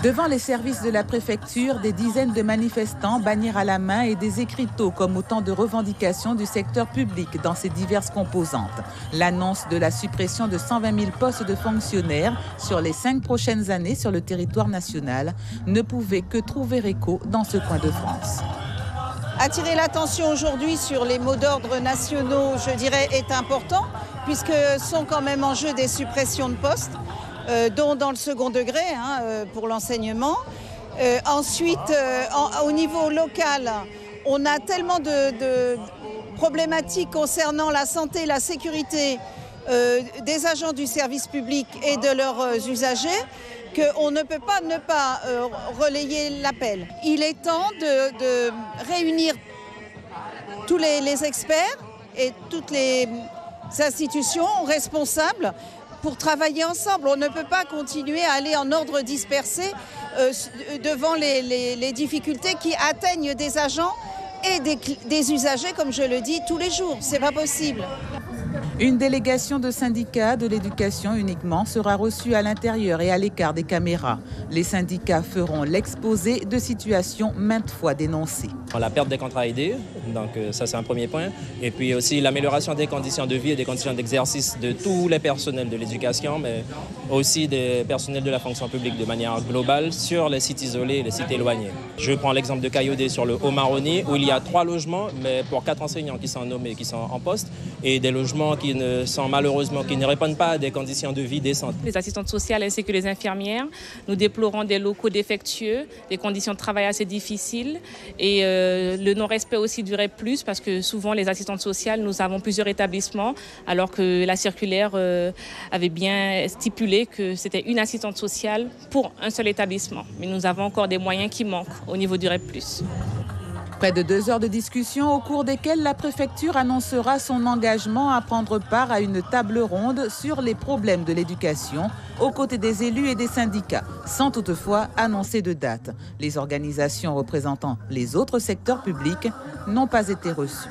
Devant les services de la préfecture, des dizaines de manifestants, bannières à la main et des écriteaux comme autant de revendications du secteur public dans ses diverses composantes. L'annonce de la suppression de 120 000 postes de fonctionnaires sur les 5 prochaines années sur le territoire national ne pouvait que trouver écho dans ce coin de France. Attirer l'attention aujourd'hui sur les mots d'ordre nationaux, je dirais, est important, puisque sont quand même en jeu des suppressions de postes. Dont dans le second degré pour l'enseignement. Ensuite, au niveau local, on a tellement de problématiques concernant la santé et la sécurité des agents du service public et de leurs usagers qu'on ne peut pas ne pas relayer l'appel. Il est temps de réunir tous les experts et toutes les institutions responsables pour travailler ensemble. On ne peut pas continuer à aller en ordre dispersé devant les difficultés qui atteignent des agents et des usagers, comme je le dis, tous les jours. C'est pas possible. Une délégation de syndicats de l'éducation uniquement sera reçue à l'intérieur et à l'écart des caméras. Les syndicats feront l'exposé de situations maintes fois dénoncées. La perte des contrats aidés, donc ça c'est un premier point. Et puis aussi l'amélioration des conditions de vie et des conditions d'exercice de tous les personnels de l'éducation, mais aussi des personnels de la fonction publique de manière globale sur les sites isolés et les sites éloignés. Je prends l'exemple de Caillodé sur le Haut-Maroni où il y a 3 logements, mais pour 4 enseignants qui sont nommés, qui sont en poste, et des logements qui ne répondent pas à des conditions de vie décentes. Les assistantes sociales ainsi que les infirmières, nous déplorons des locaux défectueux, des conditions de travail assez difficiles et le non-respect aussi du REP+, parce que souvent les assistantes sociales, nous avons plusieurs établissements, alors que la circulaire avait bien stipulé que c'était une assistante sociale pour un seul établissement. Mais nous avons encore des moyens qui manquent au niveau du REP+. Près de 2 heures de discussion au cours desquelles la préfecture annoncera son engagement à prendre part à une table ronde sur les problèmes de l'éducation aux côtés des élus et des syndicats, sans toutefois annoncer de date. Les organisations représentant les autres secteurs publics n'ont pas été reçues.